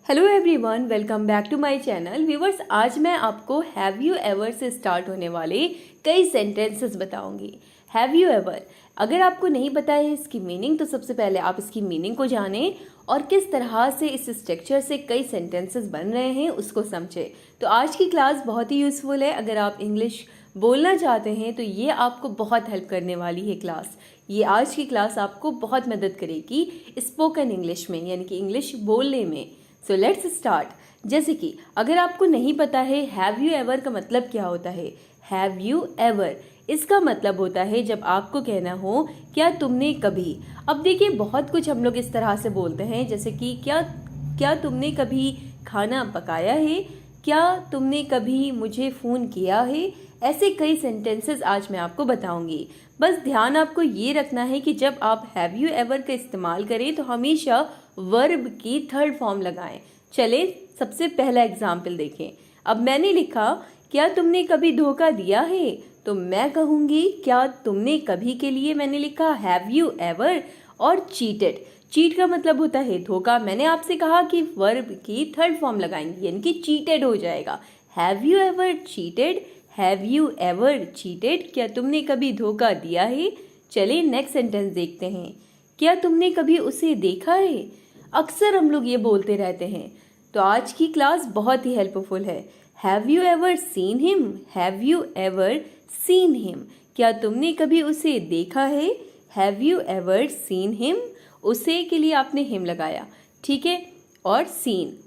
Hello everyone, welcome back to my channel. Viewers, आज मैं आपको हैव यू एवर से स्टार्ट होने वाले कई सेंटेंसेस बताऊंगी। हैव यू एवर, अगर आपको नहीं पता है इसकी मीनिंग, तो सबसे पहले आप इसकी मीनिंग को जानें और किस तरह से इस स्ट्रक्चर से कई सेंटेंसेस बन रहे हैं उसको समझें। तो आज की क्लास बहुत ही यूज़फुल है। अगर आप इंग्लिश बोलना चाहते हैं तो ये आपको बहुत हेल्प करने वाली है क्लास। ये आज की क्लास आपको बहुत मदद करेगी स्पोकन इंग्लिश में, यानी कि इंग्लिश बोलने में। So let's start. जैसे कि अगर आपको नहीं पता है हैव यू एवर का मतलब क्या होता है, हैव यू एवर इसका मतलब होता है जब आपको कहना हो क्या तुमने कभी। अब देखिए, बहुत कुछ हम लोग इस तरह से बोलते हैं, जैसे कि क्या तुमने कभी खाना पकाया है, क्या तुमने कभी मुझे फ़ोन किया है। ऐसे कई सेंटेंसेस आज मैं आपको बताऊंगी। बस ध्यान आपको ये रखना है कि जब आप हैव यू एवर का इस्तेमाल करें तो हमेशा वर्ब की थर्ड फॉर्म लगाएं। चले सबसे पहला एग्जाम्पल देखें। अब मैंने लिखा क्या तुमने कभी धोखा दिया है, तो मैं कहूँगी क्या तुमने कभी के लिए मैंने लिखा हैव यू एवर। और चीटेड, चीट का मतलब होता है धोखा। मैंने आपसे कहा कि वर्ब की थर्ड फॉर्म लगाएंगे, यानी कि चीटेड हो जाएगा। Have you ever cheated, have you ever cheated, क्या तुमने कभी धोखा दिया है। चलिए नेक्स्ट सेंटेंस देखते हैं। क्या तुमने कभी उसे देखा है। अक्सर हम लोग ये बोलते रहते हैं, तो आज की क्लास बहुत ही हेल्पफुल है। Have you ever seen him, have you ever seen him, क्या तुमने कभी उसे देखा है। Have you ever seen him, उसे के लिए आपने हिम लगाया, ठीक है, और सीन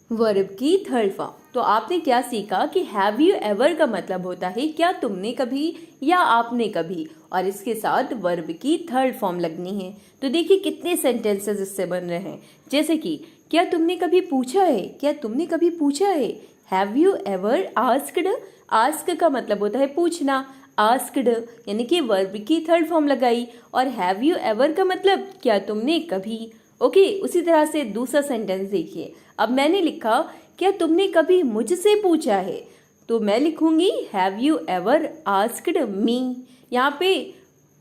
वर्ब की थर्ड फॉर्म। तो आपने क्या सीखा कि हैव यू एवर का मतलब होता है क्या तुमने कभी या आपने कभी, और इसके साथ वर्ब की थर्ड फॉर्म लगनी है। तो देखिए कितने सेंटेंसेस इससे बन रहे हैं। जैसे कि क्या तुमने कभी पूछा है, क्या तुमने कभी पूछा है। Have you ever asked, ask का मतलब होता है पूछना, आस्क्ड यानी कि वर्ब की थर्ड फॉर्म लगाई, और हैव यू एवर का मतलब क्या तुमने कभी। ओके, उसी तरह से दूसरा सेंटेंस देखिए। अब मैंने लिखा क्या तुमने कभी मुझसे पूछा है, तो मैं लिखूंगी have you ever asked me. यहाँ पे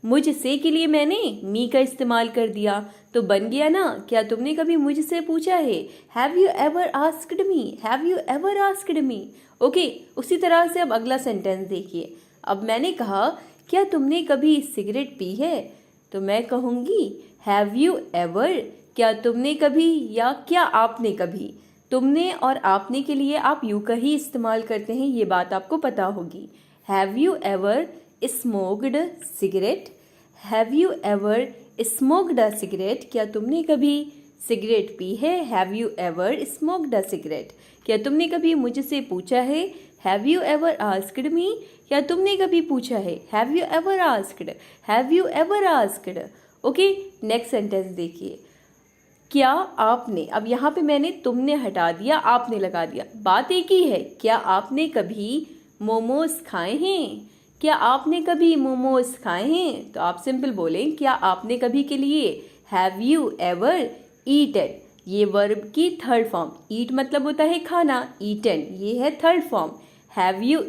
मुझसे के लिए मैंने मी का इस्तेमाल कर दिया, तो बन गया ना क्या तुमने कभी मुझसे पूछा है। Have you ever asked me, have you ever asked me. Okay, उसी तरह से अब अगला सेंटेंस देखिए। अब मैंने कहा क्या तुमने कभी सिगरेट पी है, तो मैं कहूँगी हैव यू एवर, क्या तुमने कभी या क्या आपने कभी। तुमने और आपने के लिए आप यू का ही इस्तेमाल करते हैं, ये बात आपको पता होगी। Have you ever smoked cigarette, have you ever smoked a cigarette, क्या तुमने कभी सिगरेट पी है। Have you ever smoked a cigarette, क्या तुमने कभी मुझसे पूछा है। Have you ever asked me, क्या तुमने कभी पूछा है। Have you ever asked, have you ever asked. Okay, next sentence देखिए। क्या आपने, अब यहाँ पे मैंने तुमने हटा दिया, आपने लगा दिया, बात एक ही है। क्या आपने कभी मोमोज खाए हैं, क्या आपने कभी मोमोज खाए हैं। तो आप सिंपल बोलें क्या आपने कभी के लिए हैव यू एवर ईटेड, ये वर्ब की थर्ड फॉर्म। ईट मतलब होता है खाना, ईटन ये है third form. Have you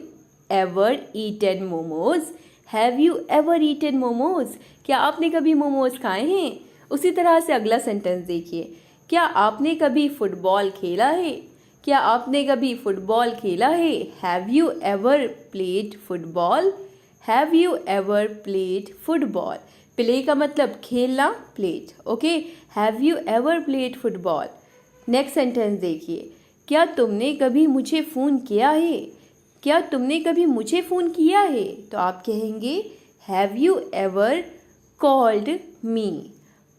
ever ईटेड momos, have you ever ईटेड momos, क्या आपने कभी मोमोज खाए हैं। उसी तरह से अगला सेंटेंस देखिए। क्या आपने कभी फुटबॉल खेला है, क्या आपने कभी फुटबॉल खेला है। Have you ever played football, have you ever played football. Play का मतलब खेलना, played. Okay, have you ever played football. Next sentence देखिए। क्या तुमने कभी मुझे फ़ोन किया है, क्या तुमने कभी मुझे फ़ोन किया है, तो आप कहेंगे have you ever called me,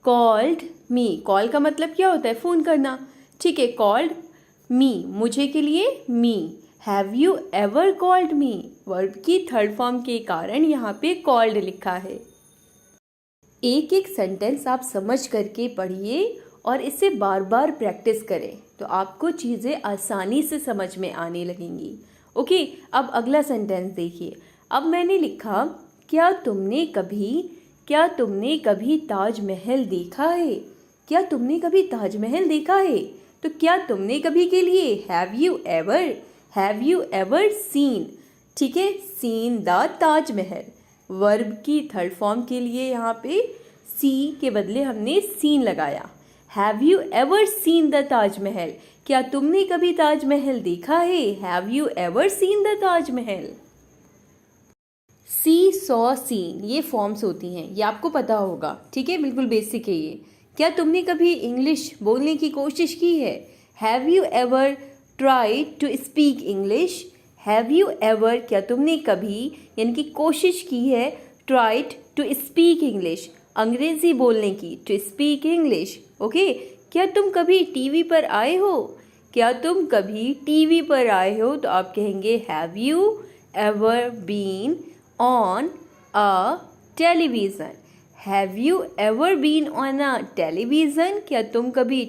called me. Call का मतलब क्या होता है, फ़ोन करना, ठीक है। कॉल्ड मी मुझे के लिए me. Have you ever called me, verb की थर्ड फॉर्म के कारण यहाँ पे कॉल्ड लिखा है। एक एक सेंटेंस आप समझ करके पढ़िए और इसे बार बार प्रैक्टिस करें, तो आपको चीज़ें आसानी से समझ में आने लगेंगी। ओके, अब अगला सेंटेंस देखिए। अब मैंने लिखा क्या तुमने कभी ताजमहल देखा है, क्या तुमने कभी ताजमहल देखा है। तो क्या तुमने कभी के लिए हैव यू एवर सीन, ठीक है, सीन द ताजमहल। वर्ब की थर्ड फॉर्म के लिए यहाँ पे सी के बदले हमने सीन लगाया। Have you ever seen the Taj Mahal, क्या तुमने कभी ताजमहल देखा है? Have you ever seen the Taj Mahal? See, saw, seen, ये फॉर्म्स होती हैं, ये आपको पता होगा, ठीक है, बिल्कुल बेसिक है ये। क्या तुमने कभी इंग्लिश बोलने की कोशिश की है? Have you ever tried to speak English? Have you ever, क्या तुमने कभी यानी कि कोशिश की है, ट्राइड टू स्पीक इंग्लिश, अंग्रेजी बोलने की, टू स्पीक इंग्लिश, ओके। क्या तुम कभी टीवी पर आए हो? क्या तुम कभी टीवी पर आए हो? तो आप कहेंगे have you ever been on a television? Have you ever been on a television, क्या तुम कभी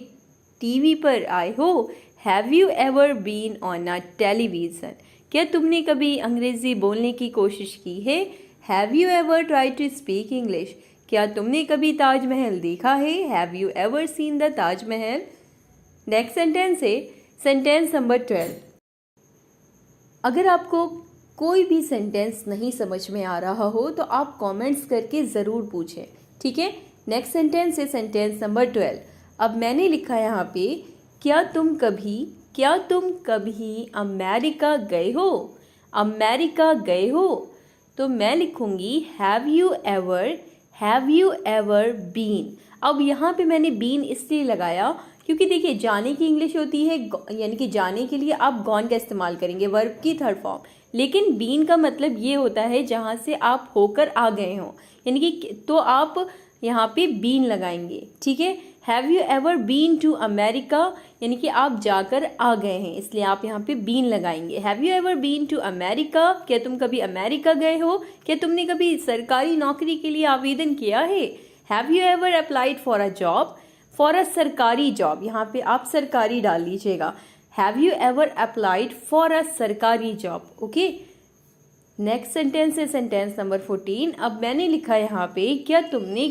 टीवी पर आए हो? Have you ever been on a television? क्या तुमने कभी अंग्रेज़ी बोलने की कोशिश की है? Have you ever try to speak English? क्या तुमने कभी ताजमहल देखा है? Have you ever seen the Taj Mahal? Next sentence है सेंटेंस नंबर 12। अगर आपको कोई भी सेंटेंस नहीं समझ में आ रहा हो तो आप कमेंट्स करके ज़रूर पूछें, ठीक है। नेक्स्ट सेंटेंस है सेंटेंस नंबर 12। अब मैंने लिखा है यहाँ पे, क्या तुम कभी अमेरिका गए हो? अमेरिका गए हो? तो मैं लिखूँगी हैव यू एवर बीन। अब यहाँ पे मैंने बीन इसलिए लगाया क्योंकि देखिए जाने की इंग्लिश होती है, यानी कि जाने के लिए आप गॉन का इस्तेमाल करेंगे, वर्ब की थर्ड फॉर्म। लेकिन बीन का मतलब ये होता है जहाँ से आप होकर आ गए हों, यानी कि तो आप यहाँ पे बीन लगाएंगे, ठीक है। Have you ever been to America, यानी कि आप जाकर आ गए हैं, इसलिए आप यहाँ पे बीन लगाएंगे। Have you ever been to America, क्या तुम कभी अमेरिका गए हो? क्या तुमने कभी सरकारी नौकरी के लिए आवेदन किया है? Have you ever applied for a job, for a सरकारी जॉब, यहाँ पे आप सरकारी डाल लीजिएगा। Have you ever applied for a सरकारी जॉब, ओके। नेक्स्ट सेंटेंस है सेंटेंस नंबर 14। अब मैंने लिखा है यहाँ पे, क्या तुमने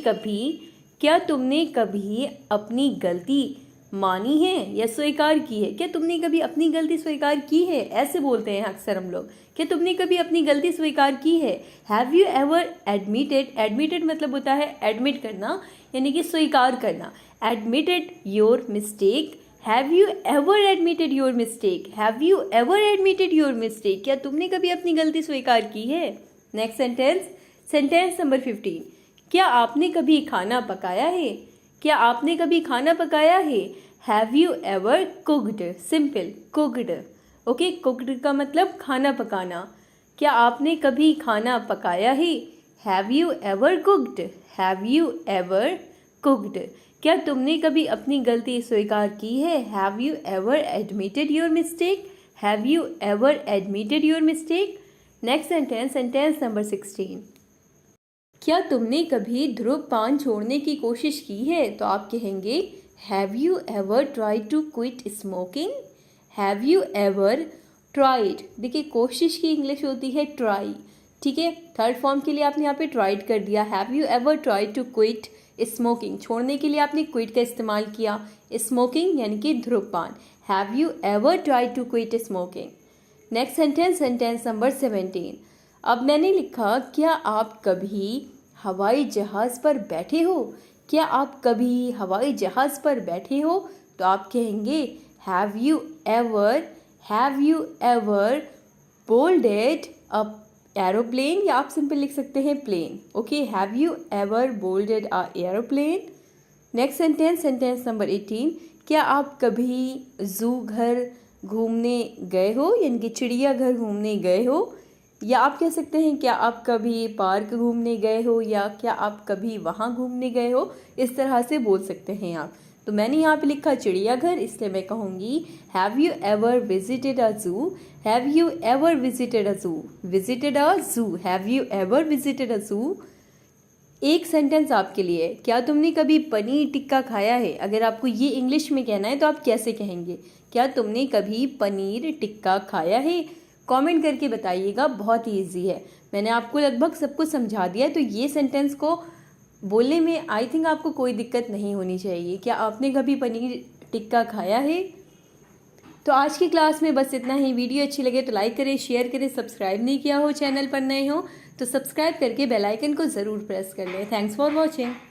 कभी अपनी गलती मानी है या स्वीकार की है? क्या तुमने कभी अपनी गलती स्वीकार की है? ऐसे बोलते हैं अक्सर हम लोग, क्या तुमने कभी अपनी गलती स्वीकार की है? हैव यू एवर एडमिटेड मतलब होता है एडमिट करना, यानी कि स्वीकार करना। Admitted your mistake, have you ever admitted your mistake? Have you ever admitted your mistake, क्या तुमने कभी अपनी गलती स्वीकार की है? Next sentence number 15। क्या आपने कभी खाना पकाया है? क्या आपने कभी खाना पकाया है? Have you ever cooked, simple cooked, okay. Cooked का मतलब खाना पकाना। क्या आपने कभी खाना पकाया है? Have you ever cooked, have you ever cooked. क्या तुमने कभी अपनी गलती स्वीकार की है? Have you ever admitted your mistake, have you ever admitted your mistake? Next sentence number 16। क्या तुमने कभी धूम्रपान छोड़ने की कोशिश की है? तो आप कहेंगे have you ever tried to quit smoking? Have you ever tried, देखिए कोशिश की इंग्लिश होती है ट्राई, ठीक है। थर्ड फॉर्म के लिए आपने यहाँ पे ट्राइड कर दिया। Have you ever tried to quit smoking, छोड़ने के लिए आपने क्विट का इस्तेमाल किया। स्मोकिंग यानी कि धूम्रपान। Have you ever tried to quit smoking? Next sentence number 17। अब मैंने लिखा, क्या आप कभी हवाई जहाज़ पर बैठे हो? क्या आप कभी हवाई जहाज़ पर बैठे हो? तो आप कहेंगे have you ever boarded a aeroplane, या आप सिंपल लिख सकते हैं plane, okay. Have you ever boarded a aeroplane? Next sentence number 18। क्या आप कभी जू घर घूमने गए हो, यानी कि चिड़ियाघर घूमने गए हो? या आप कह सकते हैं क्या आप कभी पार्क घूमने गए हो, या क्या आप कभी वहाँ घूमने गए हो, इस तरह से बोल सकते हैं आप। तो मैंने यहाँ पे लिखा चिड़ियाघर, इसलिए मैं कहूँगी have you ever visited a zoo, have you ever visited a zoo, visited a zoo, have you ever visited a zoo? एक सेंटेंस आपके लिए, क्या तुमने कभी पनीर टिक्का खाया है? अगर आपको ये इंग्लिश में कहना है तो आप कैसे कहेंगे? क्या तुमने कभी पनीर टिक्का खाया है? कमेंट करके बताइएगा, बहुत ही ईजी है, मैंने आपको लगभग सब कुछ समझा दिया है। तो ये सेंटेंस को बोलने में आई थिंक आपको कोई दिक्कत नहीं होनी चाहिए। क्या आपने कभी पनीर टिक्का खाया है? तो आज की क्लास में बस इतना ही। वीडियो अच्छी लगे तो लाइक करें, शेयर करें, सब्सक्राइब नहीं किया हो, चैनल पर नए हो तो सब्सक्राइब करके बेल आइकन को ज़रूर प्रेस कर लें। Thanks for watching.